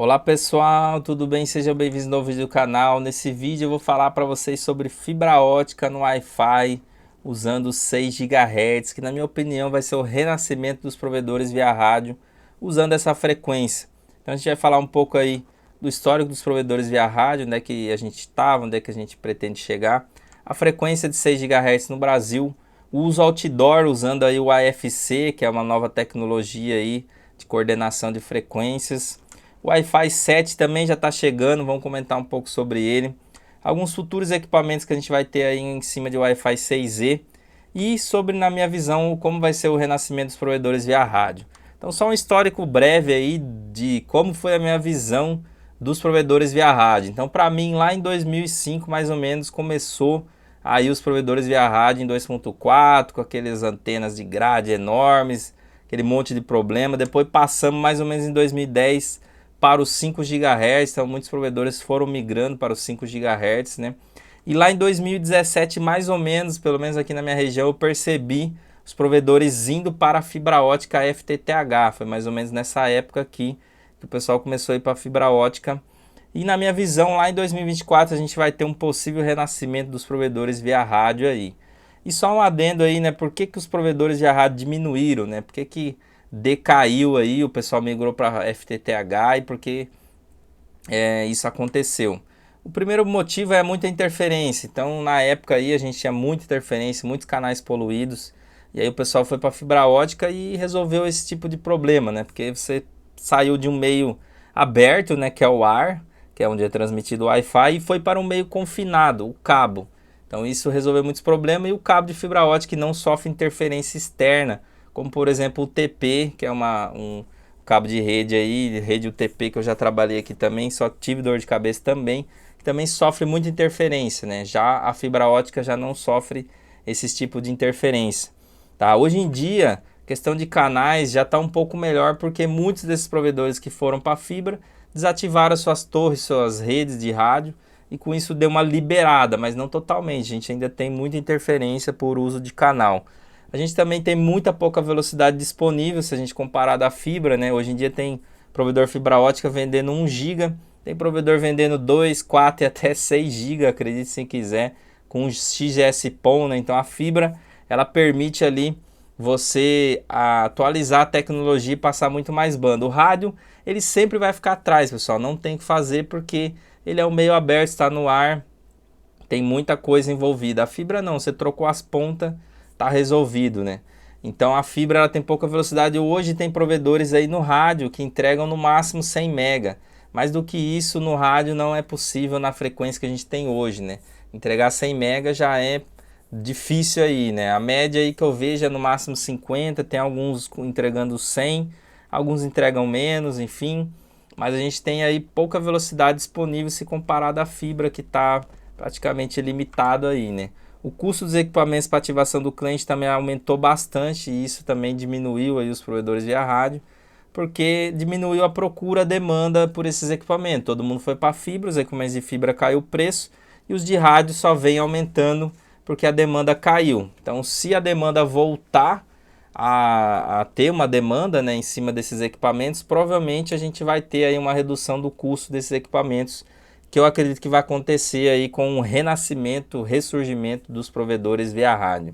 Olá pessoal, tudo bem? Sejam bem-vindos no novo vídeo do canal. Nesse vídeo eu vou falar para vocês sobre fibra ótica no Wi-Fi usando 6 GHz, que na minha opinião vai ser o renascimento dos provedores via rádio usando essa frequência. Então a gente vai falar um pouco aí do histórico dos provedores via rádio, onde é que a gente estava, onde é que a gente pretende chegar, a frequência de 6 GHz no Brasil, o uso outdoor usando aí o AFC, que é uma nova tecnologia aí de coordenação de frequências. O Wi-Fi 7 também já está chegando, vamos comentar um pouco sobre ele. Alguns futuros equipamentos que a gente vai ter aí em cima de Wi-Fi 6E. E sobre, na minha visão, como vai ser o renascimento dos provedores via rádio. Então só um histórico breve aí de como foi a minha visão dos provedores via rádio. Então para mim lá em 2005 mais ou menos começou aí os provedores via rádio em 2.4 com aquelas antenas de grade enormes, aquele monte de problema. Depois passamos mais ou menos em 2010 para os 5 GHz, então muitos provedores foram migrando para os 5 GHz, né? E lá em 2017, mais ou menos, pelo menos aqui na minha região, eu percebi os provedores indo para a fibra ótica FTTH. Foi mais ou menos nessa época aqui que o pessoal começou a ir para a fibra ótica. E na minha visão, lá em 2024, a gente vai ter um possível renascimento dos provedores via rádio aí. E só um adendo aí, né? Por que os provedores via rádio diminuíram, né? Por que decaiu aí, o pessoal migrou para FTTH e por que isso aconteceu? O primeiro motivo é muita interferência. Então, na época aí, a gente tinha muita interferência, muitos canais poluídos. E aí o pessoal foi para fibra ótica e resolveu esse tipo de problema, né? Porque você saiu de um meio aberto, né? Que é o ar, que é onde é transmitido o Wi-Fi, e foi para um meio confinado, o cabo. Então isso resolveu muitos problemas e o cabo de fibra ótica não sofre interferência externa, como por exemplo o TP, que é um cabo de rede aí, rede UTP que eu já trabalhei aqui também, só tive dor de cabeça também, que também sofre muita interferência, né? Já a fibra ótica já não sofre esse tipo de interferência, tá? Hoje em dia, questão de canais já está um pouco melhor porque muitos desses provedores que foram para fibra desativaram suas torres, suas redes de rádio e com isso deu uma liberada, mas não totalmente, a gente ainda tem muita interferência por uso de canal. A gente também tem muita pouca velocidade disponível se a gente comparar da fibra, né? Hoje em dia tem provedor fibra ótica vendendo 1 GB, tem provedor vendendo 2, 4 e até 6 GB, acredite se quiser, com XGS-PON, né? Então a fibra, ela permite ali você atualizar a tecnologia e passar muito mais banda. O rádio, ele sempre vai ficar atrás, pessoal, não tem o que fazer porque ele é um meio aberto, está no ar, tem muita coisa envolvida. A fibra não, você trocou as pontas, tá resolvido, né? Então a fibra ela tem pouca velocidade. Hoje tem provedores aí no rádio que entregam no máximo 100 mega. Mais do que isso no rádio não é possível na frequência que a gente tem hoje, né? Entregar 100 mega já é difícil aí, né? A média aí que eu vejo é no máximo 50, tem alguns entregando 100, alguns entregam menos, enfim. Mas a gente tem aí pouca velocidade disponível se comparado à fibra que está praticamente limitado aí, né? O custo dos equipamentos para ativação do cliente também aumentou bastante e isso também diminuiu aí os provedores via rádio, porque diminuiu a procura, a demanda por esses equipamentos. Todo mundo foi para fibra, os equipamentos de fibra caiu o preço e os de rádio só vem aumentando porque a demanda caiu. Então, se a demanda voltar a ter uma demanda, né, em cima desses equipamentos, provavelmente a gente vai ter aí uma redução do custo desses equipamentos, que eu acredito que vai acontecer aí com o renascimento, o ressurgimento dos provedores via rádio.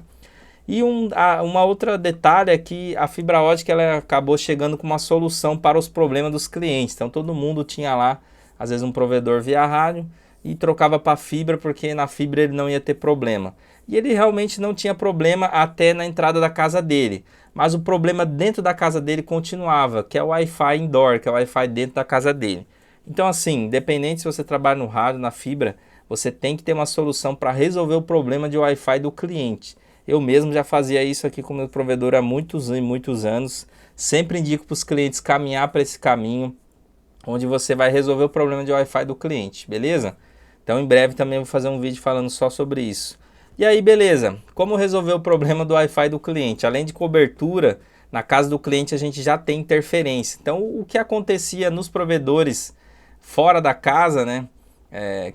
E uma outra detalhe é que a fibra ótica ela acabou chegando com uma solução para os problemas dos clientes. Então todo mundo tinha lá, às vezes, um provedor via rádio e trocava para fibra porque na fibra ele não ia ter problema. E ele realmente não tinha problema até na entrada da casa dele. Mas o problema dentro da casa dele continuava, que é o Wi-Fi indoor, que é o Wi-Fi dentro da casa dele. Então assim, independente se você trabalha no rádio, na fibra, você tem que ter uma solução para resolver o problema de Wi-Fi do cliente. Eu mesmo já fazia isso aqui com o meu provedor há muitos e muitos anos. Sempre indico para os clientes caminhar para esse caminho, onde você vai resolver o problema de Wi-Fi do cliente, beleza? Então em breve também vou fazer um vídeo falando só sobre isso. E aí, beleza, como resolver o problema do Wi-Fi do cliente? Além de cobertura, na casa do cliente a gente já tem interferência. Então o que acontecia nos provedores fora da casa, né,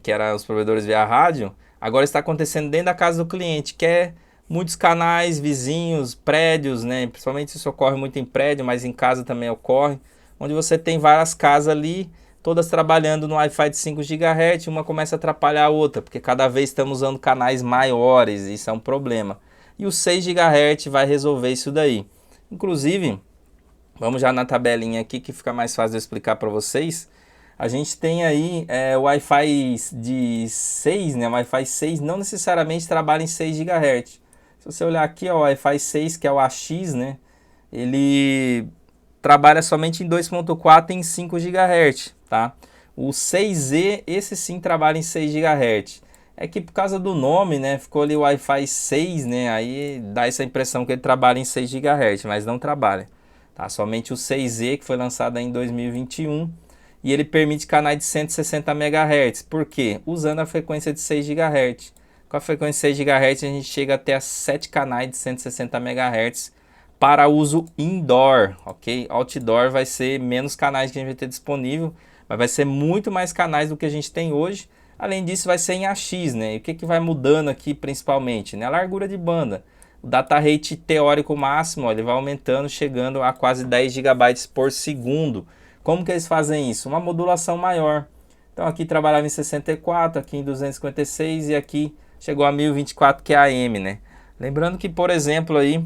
que eram os provedores via rádio, agora está acontecendo dentro da casa do cliente, que é muitos canais, vizinhos, prédios, né, principalmente isso ocorre muito em prédio, mas em casa também ocorre, onde você tem várias casas ali, todas trabalhando no Wi-Fi de 5 GHz, uma começa a atrapalhar a outra, porque cada vez estamos usando canais maiores, isso é um problema. E o 6 GHz vai resolver isso daí. Inclusive, vamos já na tabelinha aqui que fica mais fácil de explicar para vocês. A gente tem aí o Wi-Fi de 6, né? O Wi-Fi 6 não necessariamente trabalha em 6 GHz. Se você olhar aqui, ó, o Wi-Fi 6, que é o AX, né? Ele trabalha somente em 2.4 e em 5 GHz, tá? O 6E, esse sim trabalha em 6 GHz. É que por causa do nome, né, ficou ali o Wi-Fi 6, né, aí dá essa impressão que ele trabalha em 6 GHz, mas não trabalha, tá? Somente o 6E, que foi lançado em 2021, e ele permite canais de 160 MHz. Por quê? Usando a frequência de 6 GHz. Com a frequência de 6 GHz a gente chega até a 7 canais de 160 MHz para uso indoor, ok? Outdoor vai ser menos canais que a gente vai ter disponível, mas vai ser muito mais canais do que a gente tem hoje. Além disso, vai ser em AX, né? E o que vai mudando aqui principalmente? Né? A largura de banda. O data rate teórico máximo, ó, ele vai aumentando, chegando a quase 10 GB por segundo. Como que eles fazem isso? Uma modulação maior. Então aqui trabalhava em 64, aqui em 256 e aqui chegou a 1024, que é a AM, né? Lembrando que, por exemplo, aí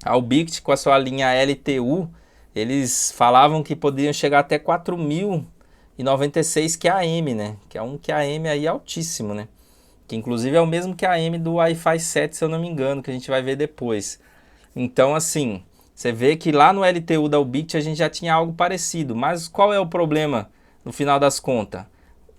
a Ubiquiti com a sua linha LTU, eles falavam que poderiam chegar até 4096 QAM, né? Que é um QAM aí altíssimo, né? Que inclusive é o mesmo QAM do Wi-Fi 7, se eu não me engano, que a gente vai ver depois. Então, assim, você vê que lá no LTU da Ubiquiti a gente já tinha algo parecido. Mas qual é o problema no final das contas?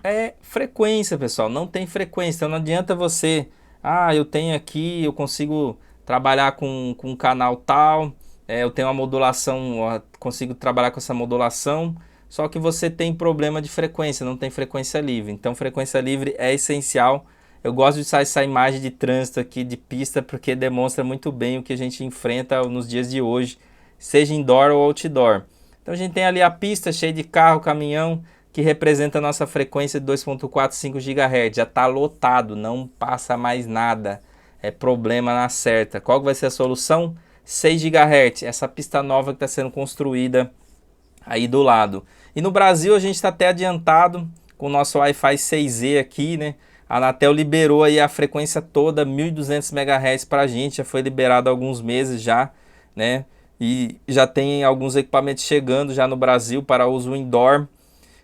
É frequência, pessoal. Não tem frequência. Então não adianta você... Ah, eu tenho aqui, eu consigo trabalhar com um canal tal, eu tenho uma modulação, consigo trabalhar com essa modulação, só que você tem problema de frequência, não tem frequência livre. Então frequência livre é essencial. Eu gosto de usar essa imagem de trânsito aqui, de pista, porque demonstra muito bem o que a gente enfrenta nos dias de hoje, seja indoor ou outdoor. Então a gente tem ali a pista cheia de carro, caminhão, que representa a nossa frequência de 2.45 GHz. Já está lotado, não passa mais nada. É problema na certa. Qual vai ser a solução? 6 GHz, essa pista nova que está sendo construída aí do lado. E no Brasil a gente está até adiantado com o nosso Wi-Fi 6E aqui, né? A Anatel liberou aí a frequência toda, 1200 MHz para a gente, já foi liberado há alguns meses já, né? E já tem alguns equipamentos chegando já no Brasil para uso indoor.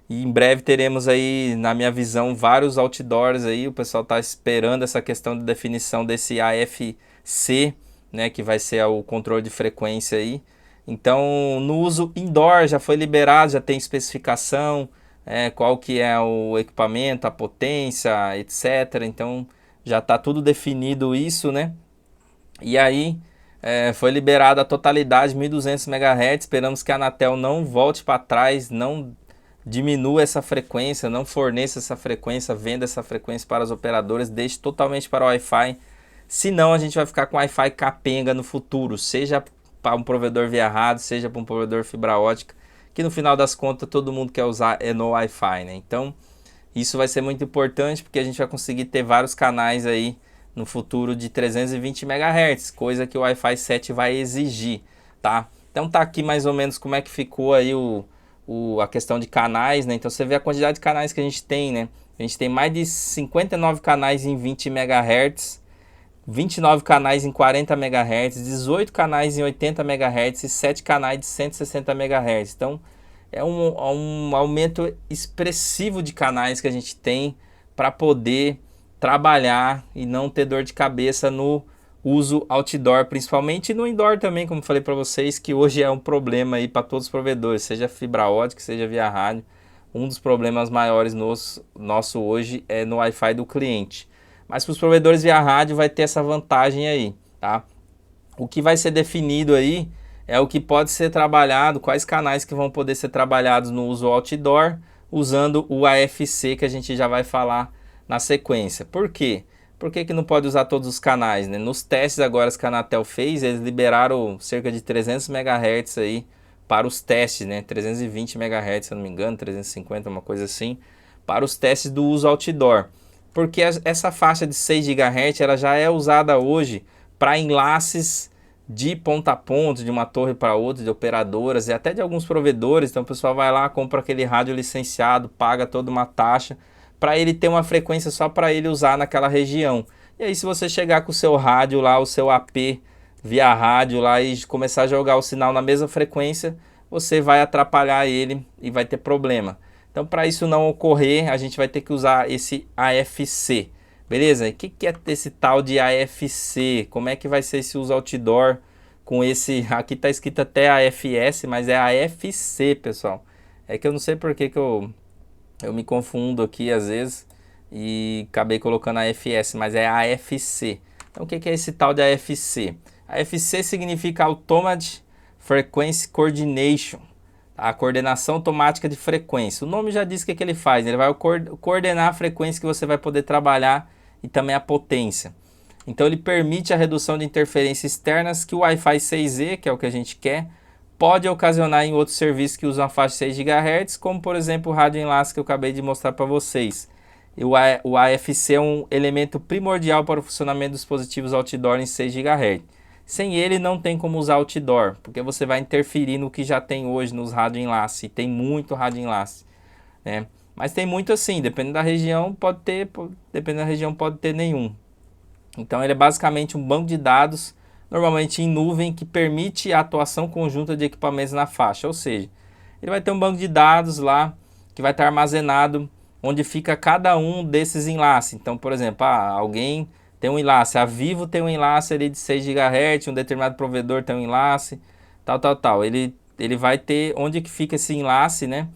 E em breve teremos aí, na minha visão, vários outdoors aí. O pessoal está esperando essa questão de definição desse AFC, né, que vai ser o controle de frequência aí. Então, no uso indoor já foi liberado, já tem especificação, qual que é o equipamento, a potência, etc. Então, já está tudo definido isso, né? E aí, foi liberada a totalidade, 1200 MHz. Esperamos que a Anatel não volte para trás, não diminua essa frequência, não forneça essa frequência, venda essa frequência para as operadoras, deixe totalmente para o Wi-Fi. Senão a gente vai ficar com Wi-Fi capenga no futuro, seja para um provedor via rádio, seja para um provedor fibra ótica, que no final das contas todo mundo quer usar no Wi-Fi, né? Então isso vai ser muito importante porque a gente vai conseguir ter vários canais aí no futuro de 320 MHz, coisa que o Wi-Fi 7 vai exigir, tá? Então tá aqui mais ou menos como é que ficou aí a questão de canais, né? Então você vê a quantidade de canais que a gente tem, né? A gente tem mais de 59 canais em 20 MHz, 29 canais em 40 MHz, 18 canais em 80 MHz e 7 canais de 160 MHz. Então é um aumento expressivo de canais que a gente tem para poder trabalhar e não ter dor de cabeça no uso outdoor, principalmente, e no indoor também, como falei para vocês, que hoje é um problema aí para todos os provedores, seja fibra ótica, seja via rádio. Um dos problemas maiores nosso hoje é no Wi-Fi do cliente. Mas para os provedores via rádio vai ter essa vantagem aí, tá? O que vai ser definido aí é o que pode ser trabalhado, quais canais que vão poder ser trabalhados no uso outdoor, usando o AFC, que a gente já vai falar na sequência. Por quê? Por que não pode usar todos os canais, né? Nos testes agora que a Anatel fez, eles liberaram cerca de 300 MHz aí para os testes, né? 320 MHz, se eu não me engano, 350, uma coisa assim, para os testes do uso outdoor. Porque essa faixa de 6 GHz ela já é usada hoje para enlaces de ponta a ponta, de uma torre para outra, de operadoras e até de alguns provedores. Então o pessoal vai lá, compra aquele rádio licenciado, paga toda uma taxa para ele ter uma frequência só para ele usar naquela região. E aí se você chegar com o seu rádio lá, o seu AP via rádio lá e começar a jogar o sinal na mesma frequência, você vai atrapalhar ele e vai ter problema. Então para isso não ocorrer, a gente vai ter que usar esse AFC. Beleza? O que é esse tal de AFC? Como é que vai ser esse uso outdoor com esse... Aqui está escrito até AFS, mas é AFC, pessoal. É que eu não sei por que eu me confundo aqui às vezes e acabei colocando AFS, mas é AFC. Então o que é esse tal de AFC? AFC significa Automated Frequency Coordination. A coordenação automática de frequência. O nome já diz o que ele faz. Ele vai coordenar a frequência que você vai poder trabalhar e também a potência. Então ele permite a redução de interferências externas que o Wi-Fi 6E, que é o que a gente quer, pode ocasionar em outros serviços que usam a faixa 6 GHz, como por exemplo o rádio enlace que eu acabei de mostrar para vocês. E o AFC é um elemento primordial para o funcionamento dos dispositivos outdoor em 6 GHz. Sem ele não tem como usar outdoor, porque você vai interferir no que já tem hoje nos rádio enlace. Tem muito rádio enlace, né? Mas tem muito assim, dependendo da região pode ter, dependendo da região pode ter nenhum. Então ele é basicamente um banco de dados, normalmente em nuvem, que permite a atuação conjunta de equipamentos na faixa. Ou seja, ele vai ter um banco de dados lá que vai estar armazenado onde fica cada um desses enlaces. Então, por exemplo, alguém tem um enlace, a Vivo tem um enlace ali de 6 GHz, um determinado provedor tem um enlace, tal. Ele vai ter onde que fica esse enlace, né?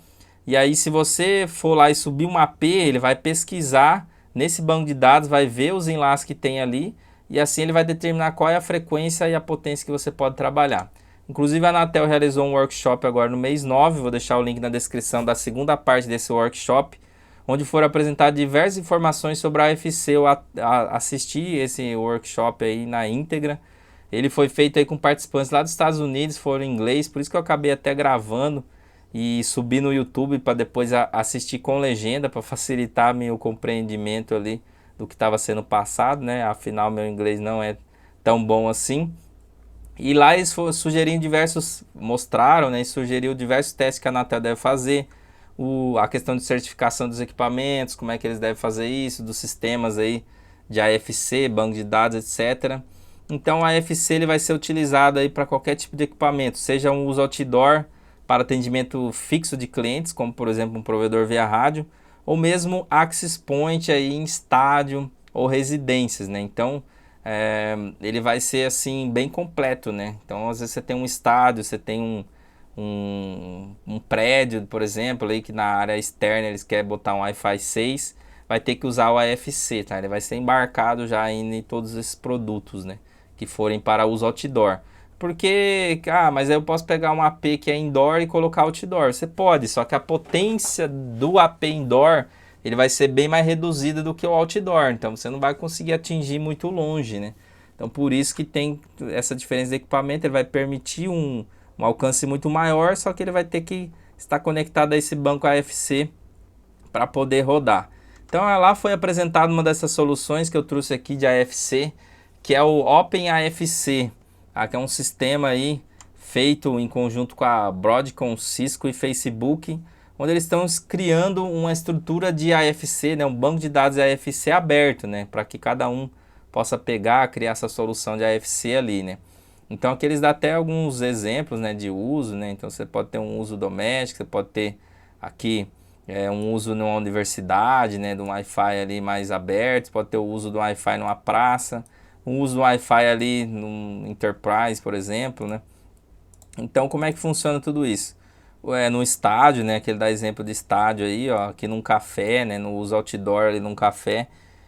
E aí se você for lá e subir um AP, ele vai pesquisar nesse banco de dados, vai ver os enlaces que tem ali, e assim ele vai determinar qual é a frequência e a potência que você pode trabalhar. Inclusive a Anatel realizou um workshop agora no mês 9, vou deixar o link na descrição da segunda parte desse workshop, onde foram apresentadas diversas informações sobre a AFC. Eu assisti esse workshop aí na íntegra. Ele foi feito aí com participantes lá dos Estados Unidos, foram em inglês, por isso que eu acabei até gravando e subi no YouTube para depois assistir com legenda, para facilitar meu compreendimento ali do que estava sendo passado, né? Afinal, meu inglês não é tão bom assim. E lá eles sugeriram mostraram, né? E sugeriu diversos testes que a Anatel deve fazer, a questão de certificação dos equipamentos, como é que eles devem fazer isso, dos sistemas aí de AFC, banco de dados, etc. Então o AFC ele vai ser utilizado aí para qualquer tipo de equipamento, seja um uso outdoor para atendimento fixo de clientes, como por exemplo um provedor via rádio, ou mesmo access point aí em estádio ou residências, né? Então ele vai ser assim bem completo, né? Então às vezes você tem um estádio, você tem um prédio, por exemplo, aí que na área externa eles querem botar um Wi-Fi 6, vai ter que usar o AFC, tá? Ele vai ser embarcado já em todos esses produtos, né? Que forem para uso outdoor. Porque, mas aí eu posso pegar um AP que é indoor e colocar outdoor. Você pode, só que a potência do AP indoor, ele vai ser bem mais reduzida do que o outdoor. Então você não vai conseguir atingir muito longe, né? Então por isso que tem essa diferença de equipamento, ele vai permitir um alcance muito maior, só que ele vai ter que estar conectado a esse banco AFC para poder rodar. Então lá foi apresentada uma dessas soluções que eu trouxe aqui de AFC, que é o OpenAFC, que é um sistema aí feito em conjunto com a Broadcom, Cisco e Facebook, onde eles estão criando uma estrutura de AFC, né, um banco de dados AFC aberto, né, para que cada um possa pegar, criar essa solução de AFC ali, né. Então aqui eles dão até alguns exemplos, né, de uso, né? Então você pode ter um uso doméstico, você pode ter aqui um uso numa universidade, né, de um Wi-Fi ali mais aberto, você pode ter o uso do Wi-Fi numa praça, um uso do Wi-Fi ali num Enterprise, por exemplo, né? Então como é que funciona tudo isso? No estádio, né, que ele dá exemplo de estádio aí, ó, aqui num café, né, no uso outdoor ali num café.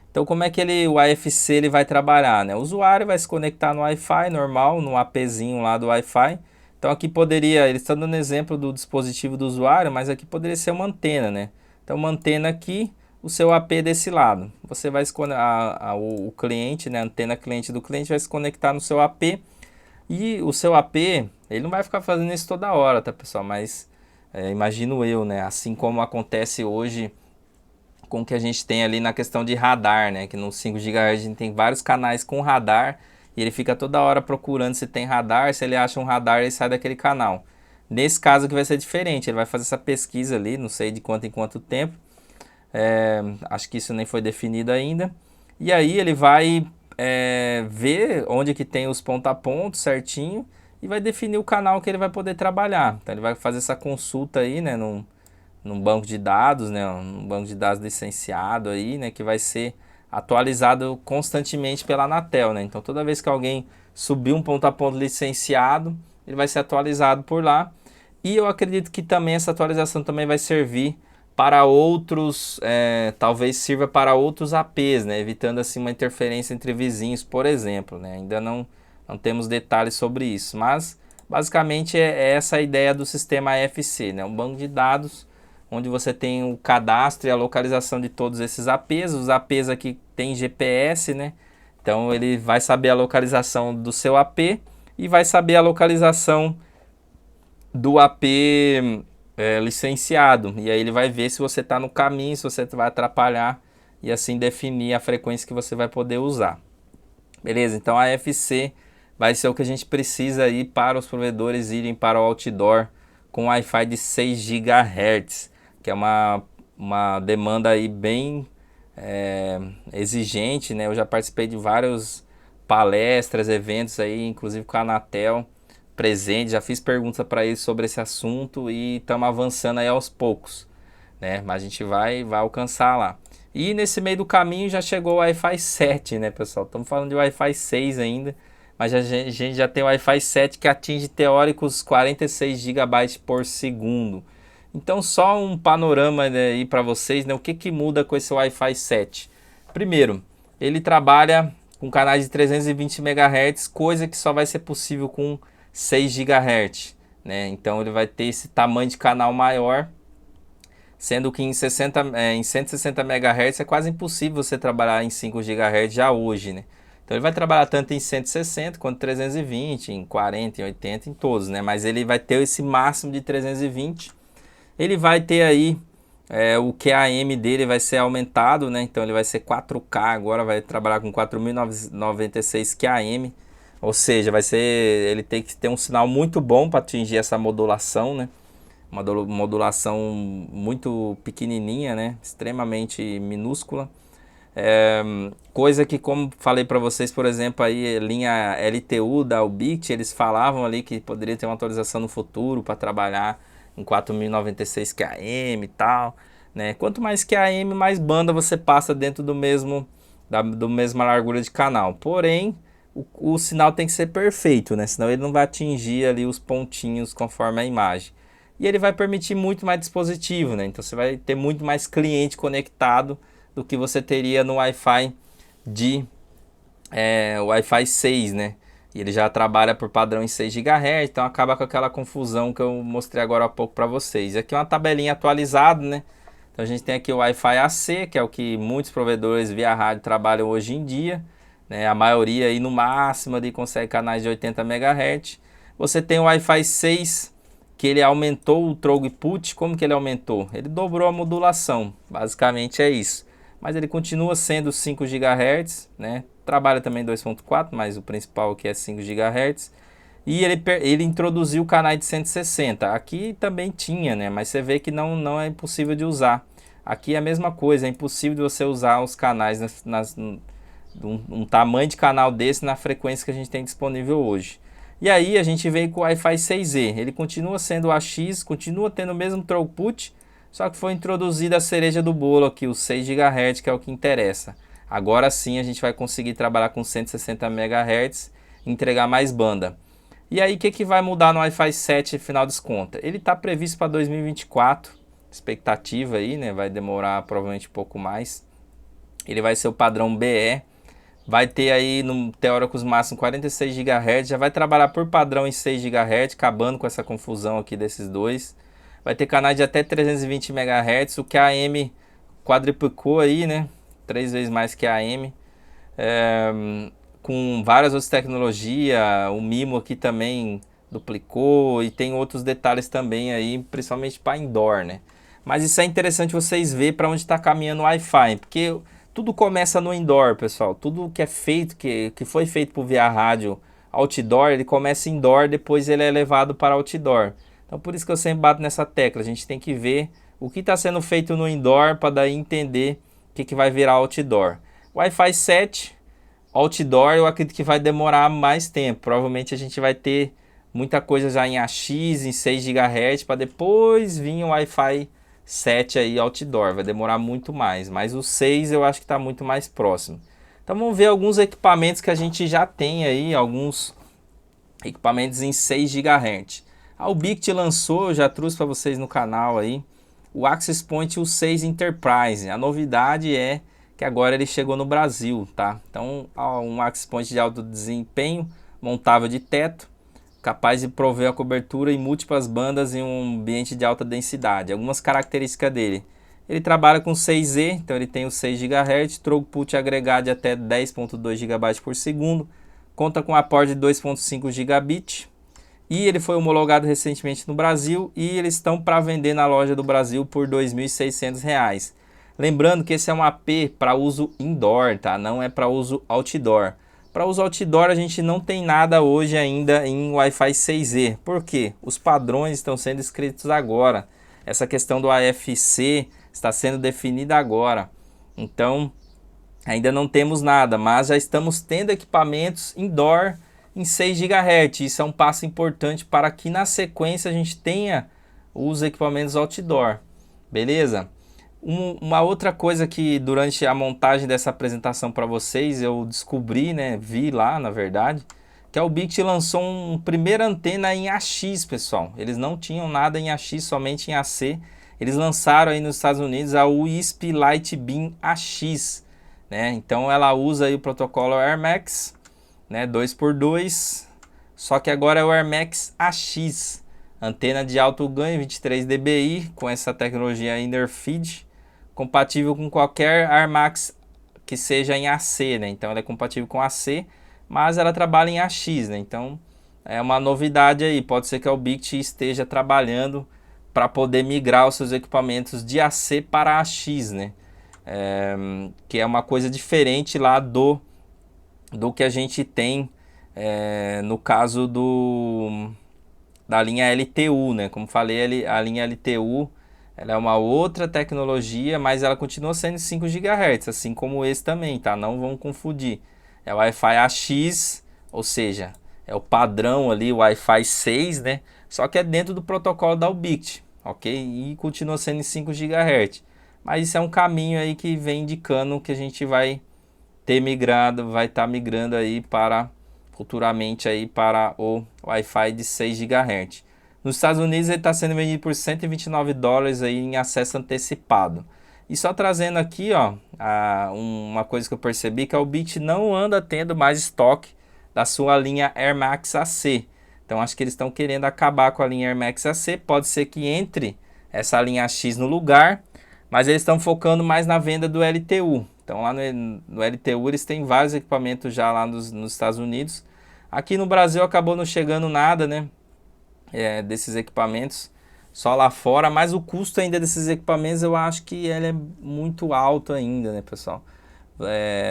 Então como é que o AFC ele vai trabalhar, né? O usuário vai se conectar no Wi-Fi normal, no APzinho lá do Wi-Fi. Então aqui poderia, eles estão dando exemplo do dispositivo do usuário, mas aqui poderia ser uma antena, né? Então uma antena aqui, o seu AP desse lado. Você vai o cliente, né, a antena cliente do cliente vai se conectar no seu AP. E o seu AP, ele não vai ficar fazendo isso toda hora, tá, pessoal? Mas imagino eu, né? Assim como acontece hoje com o que a gente tem ali na questão de radar, né? Que no 5 GHz a gente tem vários canais com radar e ele fica toda hora procurando se tem radar, se ele acha um radar, ele sai daquele canal. Nesse caso aqui vai ser diferente, ele vai fazer essa pesquisa ali, não sei de quanto em quanto tempo, acho que isso nem foi definido ainda, e aí ele vai ver onde que tem os ponta-pontos certinho, e vai definir o canal que ele vai poder trabalhar. Então ele vai fazer essa consulta aí, né, num banco de dados, né, um banco de dados licenciado aí, né, que vai ser atualizado constantemente pela Anatel, né? Então toda vez que alguém subir um ponto a ponto licenciado, ele vai ser atualizado por lá. E eu acredito que também essa atualização também vai servir para outros, talvez sirva para outros APs, né? Evitando assim uma interferência entre vizinhos, por exemplo, né? Ainda não temos detalhes sobre isso, mas basicamente é essa a ideia do sistema AFC, né? Um banco de dados onde você tem o cadastro e a localização de todos esses APs. Os APs aqui tem GPS, né? Então ele vai saber a localização do seu AP e vai saber a localização do AP licenciado. E aí ele vai ver se você está no caminho, se você vai atrapalhar e assim definir a frequência que você vai poder usar. Beleza? Então a AFC vai ser o que a gente precisa aí para os provedores irem para o outdoor com Wi-Fi de 6 GHz, que é uma demanda aí bem exigente, né? Eu já participei de várias palestras, eventos aí, inclusive com a Anatel presente, já fiz perguntas para eles sobre esse assunto e estamos avançando aí aos poucos, né? Mas a gente vai alcançar lá. E nesse meio do caminho já chegou o Wi-Fi 7, né, pessoal? Estamos falando de Wi-Fi 6 ainda, mas a gente já tem o Wi-Fi 7 que atinge teóricos 46 GB por segundo. Então só um panorama aí para vocês, né? O que muda com esse Wi-Fi 7? Primeiro, ele trabalha com canais de 320 MHz, coisa que só vai ser possível com 6 GHz, né? Então ele vai ter esse tamanho de canal maior, sendo que em 160 MHz é quase impossível você trabalhar em 5 GHz já hoje, né? Então ele vai trabalhar tanto em 160 quanto 320, em 40, em 80, em todos, né? Mas ele vai ter esse máximo de 320. Ele vai ter aí o QAM dele vai ser aumentado, né? Então ele vai ser 4K agora, vai trabalhar com 4096 QAM, ou seja, ele tem que ter um sinal muito bom para atingir essa modulação, né? Uma modulação muito pequenininha, né? Extremamente minúscula. Coisa que, como falei para vocês, por exemplo, aí linha LTU da Ubit, eles falavam ali que poderia ter uma atualização no futuro para trabalhar em 4096 QAM e tal, né? Quanto mais QAM, mais banda você passa dentro do mesma largura de canal. Porém, o sinal tem que ser perfeito, né? Senão ele não vai atingir ali os pontinhos conforme a imagem. E ele vai permitir muito mais dispositivo, né? Então você vai ter muito mais cliente conectado do que você teria no Wi-Fi Wi-Fi 6, né? E ele já trabalha por padrão em 6 GHz, então acaba com aquela confusão que eu mostrei agora há pouco para vocês. Aqui é uma tabelinha atualizada, né? Então a gente tem aqui o Wi-Fi AC, que é o que muitos provedores via rádio trabalham hoje em dia, né? A maioria aí no máximo ali consegue canais de 80 MHz. Você tem o Wi-Fi 6, que ele aumentou o throughput. Como que ele aumentou? Ele dobrou a modulação, basicamente é isso. Mas ele continua sendo 5 GHz, né? Trabalha também 2.4, mas o principal aqui é 5 GHz. E ele introduziu o canal de 160. Aqui também tinha, né? Mas você vê que não é impossível de usar. Aqui é a mesma coisa, é impossível de você usar os canais um tamanho de canal desse na frequência que a gente tem disponível hoje. E aí a gente veio com o Wi-Fi 6E. Ele continua sendo o AX, continua tendo o mesmo throughput, só que foi introduzida a cereja do bolo aqui, os 6 GHz, que é o que interessa. Agora sim a gente vai conseguir trabalhar com 160 MHz e entregar mais banda. E aí o que vai mudar no Wi-Fi 7 final das contas? Ele está previsto para 2024, expectativa aí, né? Vai demorar provavelmente um pouco mais. Ele vai ser o padrão BE. Vai ter aí no teóricos máximo 46 GHz, já vai trabalhar por padrão em 6 GHz, acabando com essa confusão aqui desses dois. Vai ter canais de até 320 MHz, o QAM quadruplicou aí, né? 3 vezes mais que a AM. Com várias outras tecnologias, o MIMO aqui também duplicou e tem outros detalhes também aí, principalmente para indoor, né? Mas isso é interessante vocês verem para onde está caminhando o Wi-Fi, porque tudo começa no indoor, pessoal. Tudo que é feito, que foi feito por via rádio outdoor, ele começa indoor, depois ele é levado para outdoor. Então por isso que eu sempre bato nessa tecla. A gente tem que ver o que está sendo feito no indoor para daí entender o que vai virar outdoor. Wi-Fi 7, outdoor, eu acredito que vai demorar mais tempo. Provavelmente a gente vai ter muita coisa já em AX, em 6 GHz, para depois vir o Wi-Fi 7 aí outdoor. Vai demorar muito mais, mas o 6 eu acho que está muito mais próximo. Então vamos ver alguns equipamentos que a gente já tem aí, alguns equipamentos em 6 GHz. A Ubiquiti lançou, eu já trouxe para vocês no canal aí, o Access Point U6 Enterprise. A novidade é que agora ele chegou no Brasil, tá? Então, um Access Point de alto desempenho, montável de teto, capaz de prover a cobertura em múltiplas bandas em um ambiente de alta densidade. Algumas características dele: ele trabalha com 6E, então ele tem o 6 GHz, throughput agregado de até 10.2 GB por segundo, conta com aporte de 2.5 gigabit, e ele foi homologado recentemente no Brasil e eles estão para vender na loja do Brasil por R$ 2.600. Lembrando que esse é um AP para uso indoor, tá? Não é para uso outdoor. Para uso outdoor a gente não tem nada hoje ainda em Wi-Fi 6E. Por quê? Os padrões estão sendo escritos agora. Essa questão do AFC está sendo definida agora. Então ainda não temos nada, mas já estamos tendo equipamentos indoor em 6 GHz. Isso é um passo importante para que na sequência a gente tenha os equipamentos outdoor. Beleza? Uma outra coisa que durante a montagem dessa apresentação para vocês eu descobri, né, vi lá na verdade, que a Ubiquiti lançou uma primeira antena em AX, pessoal. Eles não tinham nada em AX, somente em AC. Eles lançaram aí nos Estados Unidos a WISP Lightbeam AX, né? Então ela usa aí o protocolo airMax, né, 2x2, só que agora é o airMax AX, antena de alto ganho 23 dBi com essa tecnologia Interfeed, compatível com qualquer airMax que seja em AC, né? Então ela é compatível com AC, mas ela trabalha em AX, né? Então é uma novidade aí. Pode ser que a Ubiquiti esteja trabalhando para poder migrar os seus equipamentos de AC para AX, né? Que é uma coisa diferente lá do que a gente tem no caso da linha LTU, né? Como falei, a linha LTU ela é uma outra tecnologia, mas ela continua sendo 5 GHz, assim como esse também, tá? Não vamos confundir. É o Wi-Fi AX, ou seja, é o padrão ali, o Wi-Fi 6, né? Só que é dentro do protocolo da Ubiquiti, ok? E continua sendo em 5 GHz. Mas isso é um caminho aí que vem indicando que a gente vai ter migrado, vai estar migrando aí para futuramente aí para o Wi-Fi de 6 GHz. Nos Estados Unidos ele está sendo vendido por $129 aí em acesso antecipado. E só trazendo aqui, ó, uma coisa que eu percebi, que a Ubiquiti não anda tendo mais estoque da sua linha airMax AC. Então acho que eles estão querendo acabar com a linha airMax AC. Pode ser que entre essa linha X no lugar, mas eles estão focando mais na venda do LTU. Então lá no LTU eles têm vários equipamentos já lá nos Estados Unidos. Aqui no Brasil acabou não chegando nada, né? Desses equipamentos, só lá fora, mas o custo ainda desses equipamentos eu acho que ele é muito alto ainda, né, pessoal?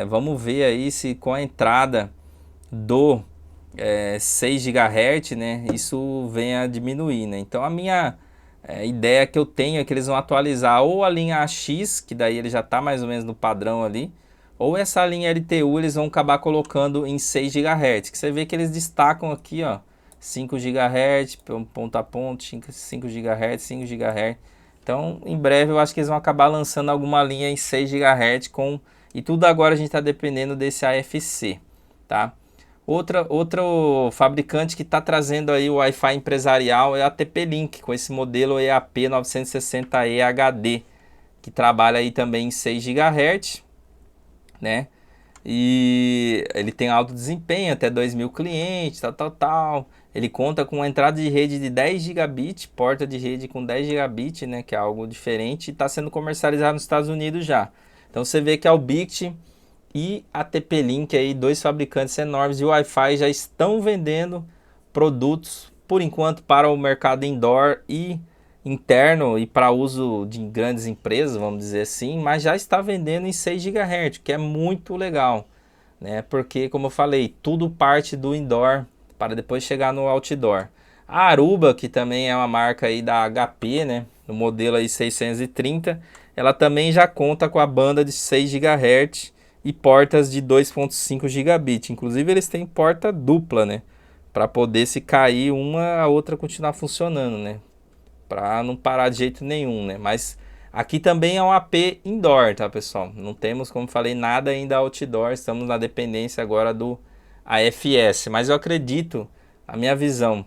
Vamos ver aí se com a entrada do 6 GHz, né, isso vem a diminuir, né? Então a minha ideia que eu tenho é que eles vão atualizar ou a linha AX, que daí ele já está mais ou menos no padrão ali, ou essa linha LTU eles vão acabar colocando em 6 GHz, que você vê que eles destacam aqui, ó, 5 GHz, ponto a ponto, 5 GHz, 5 GHz. Então, em breve eu acho que eles vão acabar lançando alguma linha em 6 GHz e tudo agora a gente está dependendo desse AFC, tá? Outro fabricante que está trazendo aí o Wi-Fi empresarial é a TP-Link, com esse modelo EAP 960E HD, que trabalha aí também em 6 GHz, né? E ele tem alto desempenho, até 2.000 clientes, tal. Ele conta com uma entrada de rede de 10 gigabit, porta de rede com 10 gigabit, né, que é algo diferente, e está sendo comercializado nos Estados Unidos já. Então você vê que a Ubiquiti e a TP-Link, aí, dois fabricantes enormes de Wi-Fi, já estão vendendo produtos, por enquanto, para o mercado indoor e interno e para uso de grandes empresas, vamos dizer assim, mas já está vendendo em 6 GHz, que é muito legal, né? Porque, como eu falei, tudo parte do indoor para depois chegar no outdoor. A Aruba, que também é uma marca aí da HP, né? No modelo aí 630, ela também já conta com a banda de 6 GHz e portas de 2.5 gigabit. Inclusive eles têm porta dupla, né? Para poder, se cair uma, a outra continuar funcionando, né? Para não parar de jeito nenhum, né? Mas aqui também é um AP indoor, tá, pessoal? Não temos, como falei, nada ainda outdoor. Estamos na dependência agora do AFS. Mas eu acredito, a minha visão,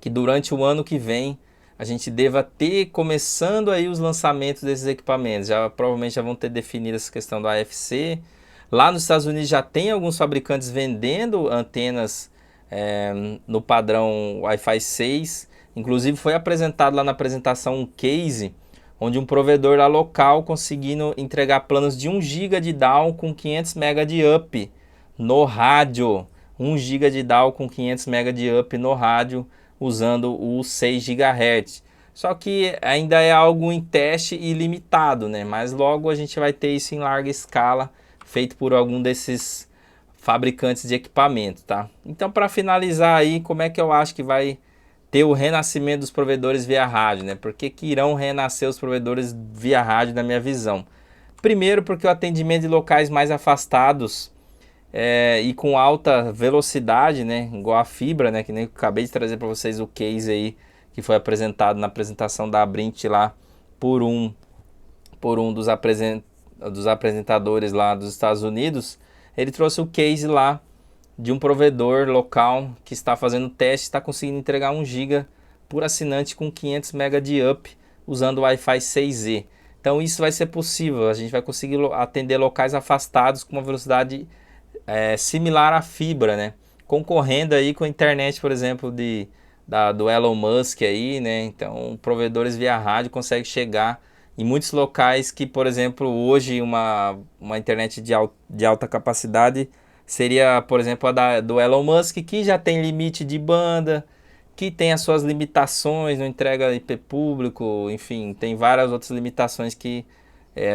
que durante o ano que vem a gente deva ter começando aí os lançamentos desses equipamentos. Já provavelmente já vão ter definido essa questão do AFC. Lá nos Estados Unidos já tem alguns fabricantes vendendo antenas no padrão Wi-Fi 6. Inclusive foi apresentado lá na apresentação um case onde um provedor lá local conseguindo entregar planos de 1 GB de down com 500 MB de up no rádio. 1 GB de down com 500 MB de up no rádio usando o 6 GHz. Só que ainda é algo em teste e limitado, né? Mas logo a gente vai ter isso em larga escala, feito por algum desses fabricantes de equipamento, tá? Então, para finalizar aí, como é que eu acho que vai ter o renascimento dos provedores via rádio, né? Por que que irão renascer os provedores via rádio, na minha visão? Primeiro, porque o atendimento de locais mais afastados e com alta velocidade, né? Igual a fibra, né? Que nem eu acabei de trazer para vocês o case aí que foi apresentado na apresentação da Abrint lá por um dos apresentadores lá dos Estados Unidos. Ele trouxe o case lá de um provedor local que está fazendo teste, está conseguindo entregar 1 GB por assinante com 500 MB de up usando o Wi-Fi 6E. Então isso vai ser possível, a gente vai conseguir atender locais afastados com uma velocidade similar à fibra, né? Concorrendo aí com a internet, por exemplo, do Elon Musk aí, né? Então provedores via rádio conseguem chegar em muitos locais que, por exemplo, hoje uma internet de alta capacidade seria, por exemplo, do Elon Musk, que já tem limite de banda, que tem as suas limitações, não entrega IP público, enfim, tem várias outras limitações que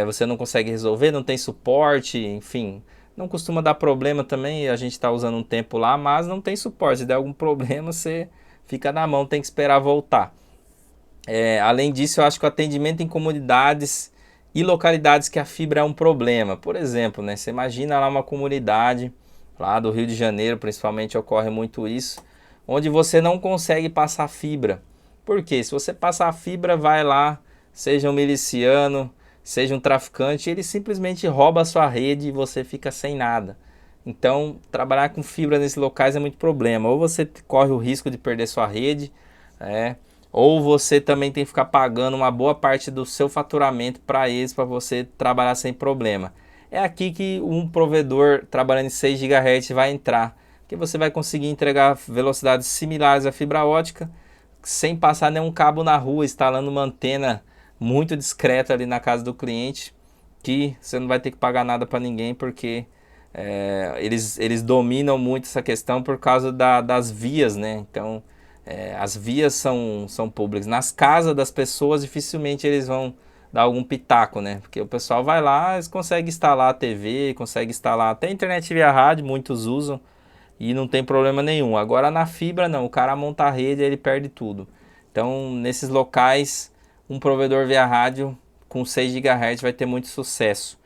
você não consegue resolver, não tem suporte, enfim. Não costuma dar problema também, a gente está usando um tempo lá, mas não tem suporte. Se der algum problema, você fica na mão, tem que esperar voltar. Além disso, eu acho que o atendimento em comunidades e localidades que a fibra é um problema. Por exemplo, né, você imagina lá uma comunidade, lá do Rio de Janeiro principalmente ocorre muito isso, onde você não consegue passar fibra. Por quê? Se você passar a fibra, vai lá, seja um miliciano, seja um traficante, ele simplesmente rouba a sua rede e você fica sem nada. Então, trabalhar com fibra nesses locais é muito problema. Ou você corre o risco de perder sua rede, ou você também tem que ficar pagando uma boa parte do seu faturamento para eles, para você trabalhar sem problema. É aqui que um provedor trabalhando em 6 GHz vai entrar, que você vai conseguir entregar velocidades similares à fibra ótica, sem passar nenhum cabo na rua, instalando uma antena muito discreta ali na casa do cliente, que você não vai ter que pagar nada para ninguém, porque eles dominam muito essa questão por causa das vias, né? Então, as vias são públicas. Nas casas das pessoas, dificilmente eles vão dar algum pitaco, né? Porque o pessoal vai lá, eles conseguem instalar a TV, conseguem instalar até a internet via rádio, muitos usam, e não tem problema nenhum. Agora na fibra não, o cara monta a rede e ele perde tudo. Então, nesses locais, um provedor via rádio com 6 GHz vai ter muito sucesso.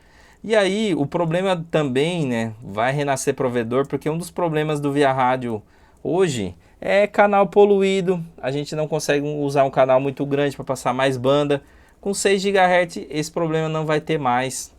E aí, o problema também, né, vai renascer provedor, porque um dos problemas do via rádio hoje é canal poluído. A gente não consegue usar um canal muito grande para passar mais banda. Com 6 GHz, esse problema não vai ter mais,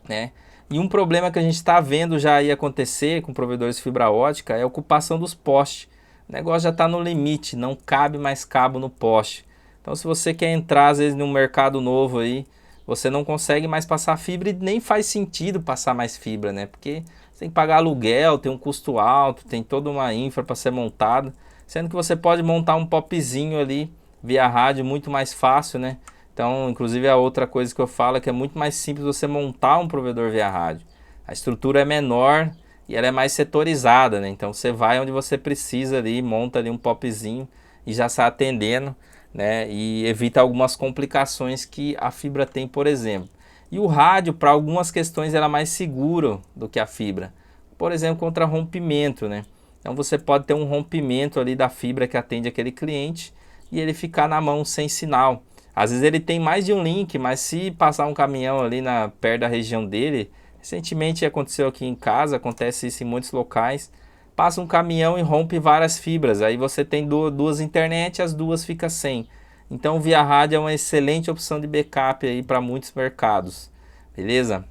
né? E um problema que a gente está vendo já aí acontecer com provedores de fibra ótica é a ocupação dos postes. O negócio já está no limite, não cabe mais cabo no poste. Então, se você quer entrar, às vezes, num mercado novo aí, você não consegue mais passar fibra e nem faz sentido passar mais fibra, né? Porque você tem que pagar aluguel, tem um custo alto, tem toda uma infra para ser montada. Sendo que você pode montar um popzinho ali via rádio muito mais fácil, né? Então, inclusive, a outra coisa que eu falo é que é muito mais simples você montar um provedor via rádio. A estrutura é menor e ela é mais setorizada, né? Então, você vai onde você precisa ali, monta ali um popzinho e já sai atendendo. né? E evita algumas complicações que a fibra tem, por exemplo. E o rádio, para algumas questões, era mais seguro do que a fibra. Por exemplo, contra rompimento, né? Então você pode ter um rompimento ali da fibra que atende aquele cliente e ele ficar na mão sem sinal. Às vezes ele tem mais de um link, mas se passar um caminhão ali perto da região dele, recentemente aconteceu aqui em casa, acontece isso em muitos locais, passa um caminhão e rompe várias fibras, aí você tem duas internet, as duas ficam sem. Então via rádio é uma excelente opção de backup aí para muitos mercados, beleza?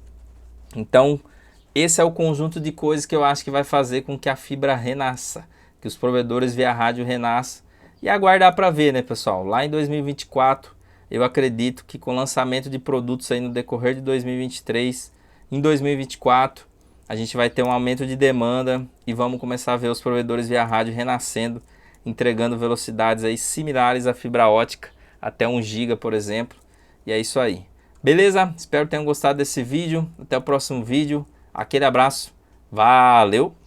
Então esse é o conjunto de coisas que eu acho que vai fazer com que a fibra renasça, que os provedores via rádio renasçam. E aguardar para ver, né, pessoal? Lá em 2024, eu acredito que com o lançamento de produtos aí no decorrer de 2023, em 2024, a gente vai ter um aumento de demanda e vamos começar a ver os provedores via rádio renascendo, entregando velocidades aí similares à fibra ótica, até 1 GB, por exemplo. E é isso aí. Beleza? Espero que tenham gostado desse vídeo. Até o próximo vídeo. Aquele abraço, valeu!